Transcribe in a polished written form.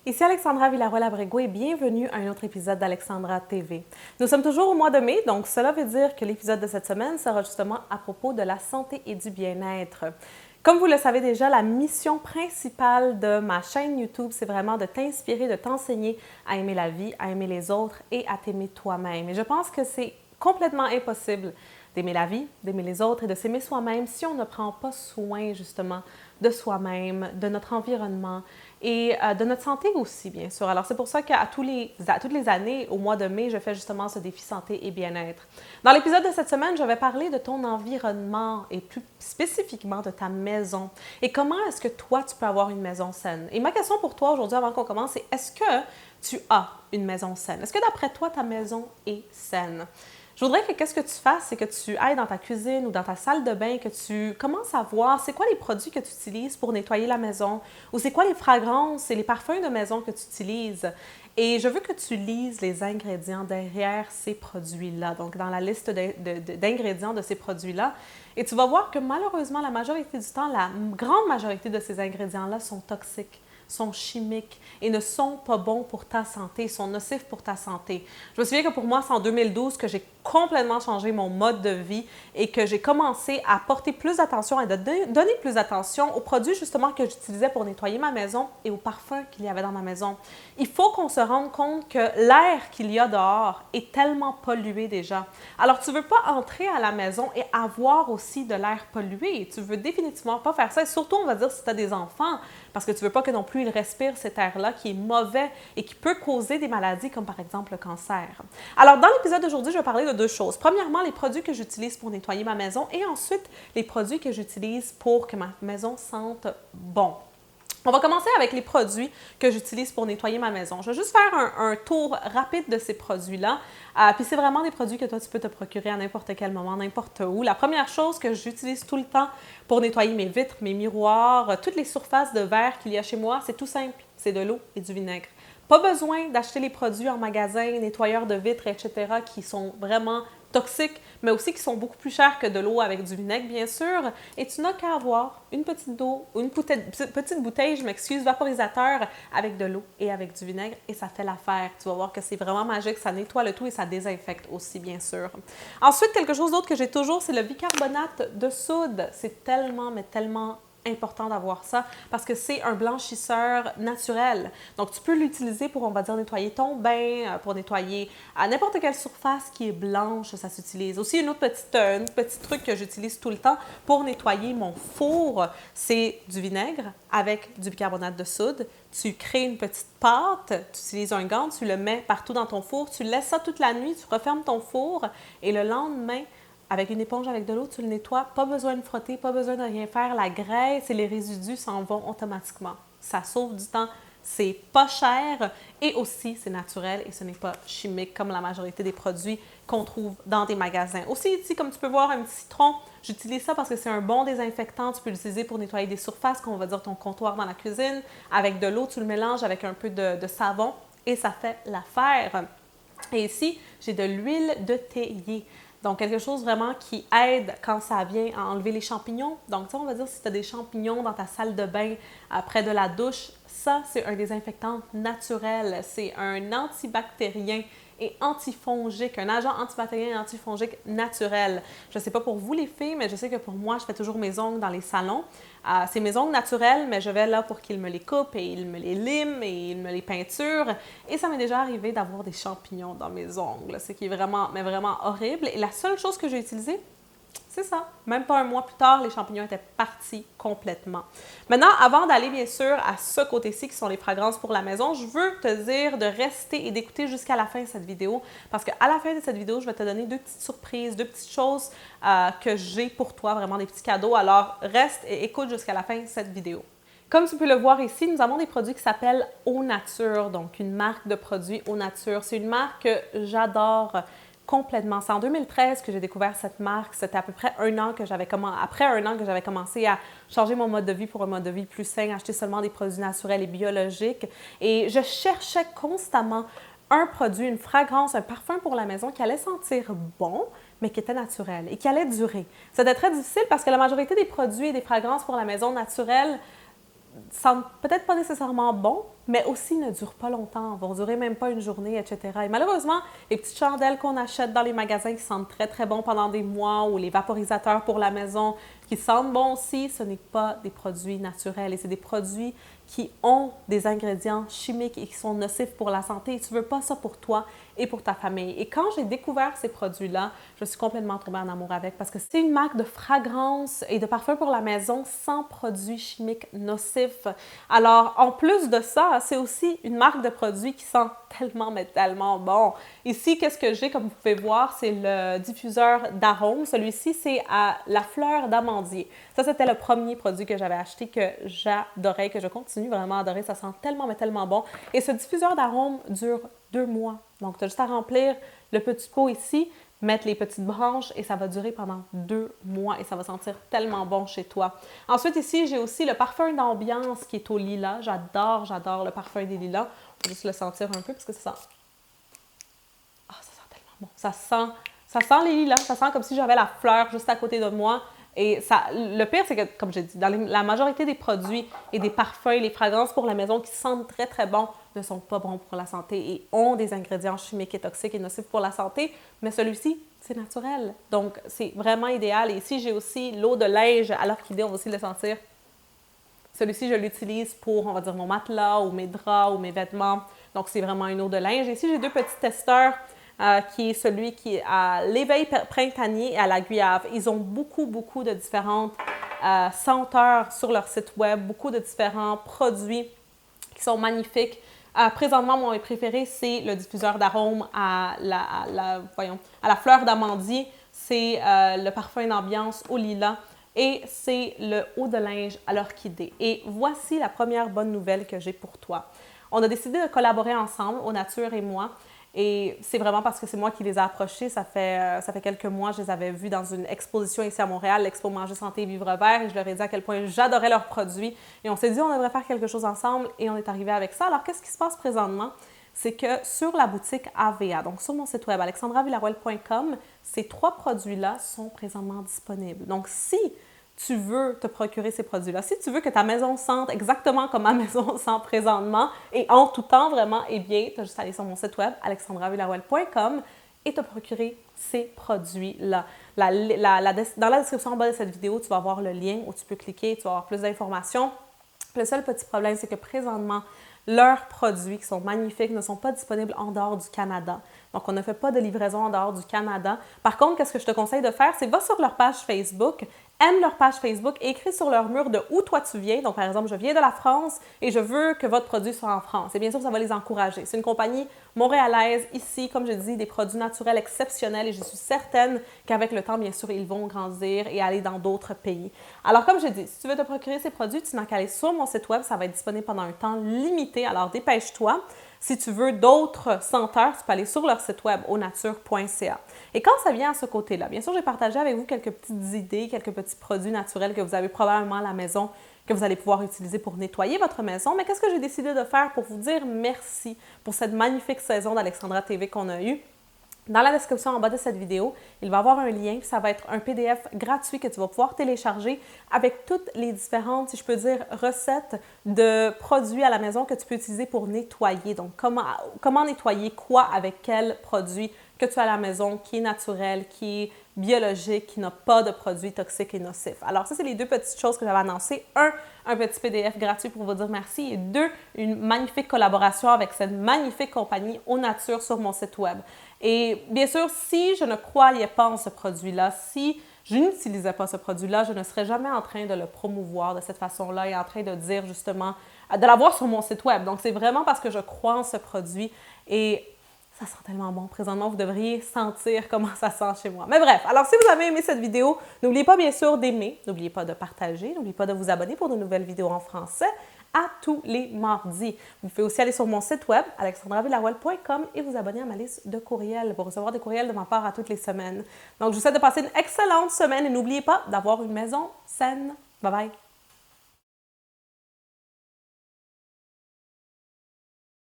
Ici Alexandra Villaroy-Labrego et bienvenue à un autre épisode d'Alexandra TV. Nous sommes toujours au mois de mai, donc cela veut dire que l'épisode de cette semaine sera justement à propos de la santé et du bien-être. Comme vous le savez déjà, la mission principale de ma chaîne YouTube, c'est vraiment de t'inspirer, de t'enseigner à aimer la vie, à aimer les autres et à t'aimer toi-même. Et je pense que c'est complètement impossible d'aimer la vie, d'aimer les autres et de s'aimer soi-même si on ne prend pas soin justement de soi-même, de notre environnement et de notre santé aussi, bien sûr. Alors, c'est pour ça qu'à toutes les années, au mois de mai, je fais justement ce défi santé et bien-être. Dans l'épisode de cette semaine, je vais parler de ton environnement et plus spécifiquement de ta maison. Et comment est-ce que toi, tu peux avoir une maison saine? Et ma question pour toi aujourd'hui, avant qu'on commence, c'est est-ce que tu as une maison saine? Est-ce que d'après toi, ta maison est saine? Je voudrais que qu'est-ce que tu fasses, c'est que tu ailles dans ta cuisine ou dans ta salle de bain, que tu commences à voir c'est quoi les produits que tu utilises pour nettoyer la maison ou c'est quoi les fragrances et les parfums de maison que tu utilises. Et je veux que tu lises les ingrédients derrière ces produits-là, donc dans la liste d'ingrédients de ces produits-là. Et tu vas voir que malheureusement, la majorité du temps, la grande majorité de ces ingrédients-là sont toxiques, sont chimiques et ne sont pas bons pour ta santé, sont nocifs pour ta santé. Je me souviens que pour moi, c'est en 2012 que j'ai complètement changé mon mode de vie et que j'ai commencé à porter plus d'attention et de donner plus d'attention aux produits justement que j'utilisais pour nettoyer ma maison et aux parfums qu'il y avait dans ma maison. Il faut qu'on se rende compte que l'air qu'il y a dehors est tellement pollué déjà. Alors, tu ne veux pas entrer à la maison et avoir aussi de l'air pollué. Tu ne veux définitivement pas faire ça. Et surtout, on va dire, si tu as des enfants, parce que tu ne veux pas que non plus ils respirent cet air-là qui est mauvais et qui peut causer des maladies comme par exemple le cancer. Alors, dans l'épisode d'aujourd'hui, je vais parler de deux choses. Premièrement, les produits que j'utilise pour nettoyer ma maison et ensuite, les produits que j'utilise pour que ma maison sente bon. On va commencer avec les produits que j'utilise pour nettoyer ma maison. Je vais juste faire un tour rapide de ces produits-là. Puis c'est vraiment des produits que toi, tu peux te procurer à n'importe quel moment, n'importe où. La première chose que j'utilise tout le temps pour nettoyer mes vitres, mes miroirs, toutes les surfaces de verre qu'il y a chez moi, c'est tout simple. C'est de l'eau et du vinaigre. Pas besoin d'acheter les produits en magasin, nettoyeurs de vitres, etc., qui sont vraiment toxiques, mais aussi qui sont beaucoup plus chers que de l'eau avec du vinaigre, bien sûr. Et tu n'as qu'à avoir une petite eau, ou une petite bouteille, vaporisateur avec de l'eau et avec du vinaigre, et ça fait l'affaire. Tu vas voir que c'est vraiment magique, ça nettoie le tout et ça désinfecte aussi, bien sûr. Ensuite, quelque chose d'autre que j'ai toujours, c'est le bicarbonate de soude. C'est tellement, mais tellement important d'avoir ça parce que c'est un blanchisseur naturel. Donc, tu peux l'utiliser pour, on va dire, nettoyer ton bain, pour nettoyer à n'importe quelle surface qui est blanche, ça s'utilise. Aussi, une autre petit truc que j'utilise tout le temps pour nettoyer mon four, c'est du vinaigre avec du bicarbonate de soude. Tu crées une petite pâte, tu utilises un gant, tu le mets partout dans ton four, tu laisses ça toute la nuit, tu refermes ton four et le lendemain, avec une éponge avec de l'eau, tu le nettoies, pas besoin de frotter, pas besoin de rien faire. La graisse et les résidus s'en vont automatiquement. Ça sauve du temps, c'est pas cher et aussi c'est naturel et ce n'est pas chimique comme la majorité des produits qu'on trouve dans des magasins. Aussi ici, comme tu peux voir, un petit citron, j'utilise ça parce que c'est un bon désinfectant. Tu peux l'utiliser pour nettoyer des surfaces, comme on va dire ton comptoir dans la cuisine. Avec de l'eau, tu le mélanges avec un peu de savon et ça fait l'affaire. Et ici, j'ai de l'huile de théier. Donc, quelque chose vraiment qui aide quand ça vient à enlever les champignons. Donc, on va dire si tu as des champignons dans ta salle de bain près de la douche, ça, c'est un désinfectant naturel. C'est un antibactérien et antifongique, un agent antibactérien et antifongique naturel. Je ne sais pas pour vous les filles, mais je sais que pour moi, je fais toujours mes ongles dans les salons. C'est mes ongles naturels, mais je vais là pour qu'ils me les coupent et ils me les liment et ils me les peinturent. Et ça m'est déjà arrivé d'avoir des champignons dans mes ongles, ce qui est vraiment, mais vraiment horrible. Et la seule chose que j'ai utilisée, c'est ça. Même pas un mois plus tard, les champignons étaient partis complètement. Maintenant, avant d'aller bien sûr à ce côté-ci qui sont les fragrances pour la maison, je veux te dire de rester et d'écouter jusqu'à la fin de cette vidéo parce qu'à la fin de cette vidéo, je vais te donner deux petites surprises, deux petites choses que j'ai pour toi, vraiment des petits cadeaux. Alors, reste et écoute jusqu'à la fin de cette vidéo. Comme tu peux le voir ici, nous avons des produits qui s'appellent Eau Nature, donc une marque de produits Eau Nature. C'est une marque que j'adore complètement. C'est en 2013 que j'ai découvert cette marque. C'était à peu près après un an que j'avais commencé à changer mon mode de vie pour un mode de vie plus sain, acheter seulement des produits naturels et biologiques. Et je cherchais constamment un produit, une fragrance, un parfum pour la maison qui allait sentir bon, mais qui était naturel et qui allait durer. C'était très difficile parce que la majorité des produits et des fragrances pour la maison naturelle sentent peut-être pas nécessairement bon, mais aussi ne durent pas longtemps, vont durer même pas une journée, etc. Et malheureusement, les petites chandelles qu'on achète dans les magasins qui sentent très très bon pendant des mois ou les vaporisateurs pour la maison qui sentent bon aussi, ce n'est pas des produits naturels et c'est des produits qui ont des ingrédients chimiques et qui sont nocifs pour la santé. Et tu ne veux pas ça pour toi et pour ta famille. Et quand j'ai découvert ces produits-là, je suis complètement tombée en amour avec parce que c'est une marque de fragrance et de parfum pour la maison sans produits chimiques nocifs. Alors, en plus de ça, c'est aussi une marque de produits qui sent tellement, mais tellement bon. Ici, qu'est-ce que j'ai, comme vous pouvez voir, c'est le diffuseur d'arômes. Celui-ci, c'est à la fleur d'amandier. Ça, c'était le premier produit que j'avais acheté que j'adorais, que je continue vraiment à adorer. Ça sent tellement, mais tellement bon. Et ce diffuseur d'arômes dure 2 mois. Donc, tu as juste à remplir le petit pot ici, mettre les petites branches et ça va durer pendant 2 mois et ça va sentir tellement bon chez toi. Ensuite, ici, j'ai aussi le parfum d'ambiance qui est au lilas. J'adore, j'adore le parfum des lilas. Je vais juste le sentir un peu parce que ça sent... Ah, ça sent tellement bon. Ça sent les lilas. Ça sent comme si j'avais la fleur juste à côté de moi. Et ça, le pire, c'est que, comme j'ai dit, dans la majorité des produits et des parfums, les fragrances pour la maison qui sentent très, très bon ne sont pas bons pour la santé et ont des ingrédients chimiques et toxiques et nocifs pour la santé. Mais celui-ci, c'est naturel. Donc, c'est vraiment idéal. Et ici, j'ai aussi l'eau de linge à l'orchidée. On va aussi le sentir. Celui-ci, je l'utilise pour, on va dire, mon matelas ou mes draps ou mes vêtements. Donc, c'est vraiment une eau de linge. Ici, j'ai 2 petits testeurs. Qui est celui qui est à l'éveil printanier et à la guayave. Ils ont beaucoup, beaucoup de différentes senteurs sur leur site web, beaucoup de différents produits qui sont magnifiques. Présentement, mon préféré, c'est le diffuseur d'arômes à la fleur d'amandier. C'est le parfum d'ambiance au lilas et c'est le eau de linge à l'orchidée. Et voici la première bonne nouvelle que j'ai pour toi. On a décidé de collaborer ensemble, Eau Nature et moi. Et c'est vraiment parce que c'est moi qui les ai approchés. Ça fait quelques mois, je les avais vus dans une exposition ici à Montréal, l'Expo Manger Santé et Vivre Vert, et je leur ai dit à quel point j'adorais leurs produits. Et on s'est dit, on devrait faire quelque chose ensemble, et on est arrivé avec ça. Alors, qu'est-ce qui se passe présentement? C'est que sur la boutique AVA, donc sur mon site web, alexandravillaroel.com, ces 3 produits-là sont présentement disponibles. Donc, si tu veux te procurer ces produits-là, si tu veux que ta maison sente exactement comme ma maison sent présentement et en tout temps vraiment, eh bien, tu as juste à aller sur mon site web, alexandravillaroel.com et te procurer ces produits-là. Dans la description en bas de cette vidéo, tu vas voir le lien où tu peux cliquer, tu vas avoir plus d'informations. Le seul petit problème, c'est que présentement, leurs produits qui sont magnifiques ne sont pas disponibles en dehors du Canada. Donc, on ne fait pas de livraison en dehors du Canada. Par contre, qu'est-ce que je te conseille de faire? C'est va sur leur page Facebook, aime leur page Facebook et écris sur leur mur de où toi tu viens. Donc, par exemple, je viens de la France et je veux que votre produit soit en France. Et bien sûr, ça va les encourager. C'est une compagnie montréalaise. Ici, comme je dis, des produits naturels exceptionnels et je suis certaine qu'avec le temps, bien sûr, ils vont grandir et aller dans d'autres pays. Alors, comme je dis, si tu veux te procurer ces produits, tu n'as qu'à aller sur mon site web. Ça va être disponible pendant un temps limité. Alors, dépêche-toi. Si tu veux d'autres senteurs, tu peux aller sur leur site web aunature.ca. Et quand ça vient à ce côté-là, bien sûr, j'ai partagé avec vous quelques petites idées, quelques petits produits naturels que vous avez probablement à la maison, que vous allez pouvoir utiliser pour nettoyer votre maison. Mais qu'est-ce que j'ai décidé de faire pour vous dire merci pour cette magnifique saison d'Alexandra TV qu'on a eue? Dans la description en bas de cette vidéo, il va y avoir un lien, ça va être un PDF gratuit que tu vas pouvoir télécharger avec toutes les différentes, si je peux dire, recettes de produits à la maison que tu peux utiliser pour nettoyer. Donc, comment nettoyer quoi avec quel produit que tu as à la maison qui est naturel, qui est biologique, qui n'a pas de produits toxiques et nocifs. Alors, ça, c'est les 2 petites choses que j'avais annoncées. Un petit PDF gratuit pour vous dire merci et 2, une magnifique collaboration avec cette magnifique compagnie Eau Nature sur mon site web. Et bien sûr, si je ne croyais pas en ce produit-là, si je n'utilisais pas ce produit-là, je ne serais jamais en train de le promouvoir de cette façon-là et en train de dire justement, de l'avoir sur mon site web. Donc, c'est vraiment parce que je crois en ce produit et ça sent tellement bon. Présentement, vous devriez sentir comment ça sent chez moi. Mais bref, alors si vous avez aimé cette vidéo, n'oubliez pas bien sûr d'aimer, n'oubliez pas de partager, n'oubliez pas de vous abonner pour de nouvelles vidéos en français à tous les mardis. Vous pouvez aussi aller sur mon site web, alexandravillaroel.com et vous abonner à ma liste de courriels pour recevoir des courriels de ma part à toutes les semaines. Donc, je vous souhaite de passer une excellente semaine et n'oubliez pas d'avoir une maison saine. Bye bye!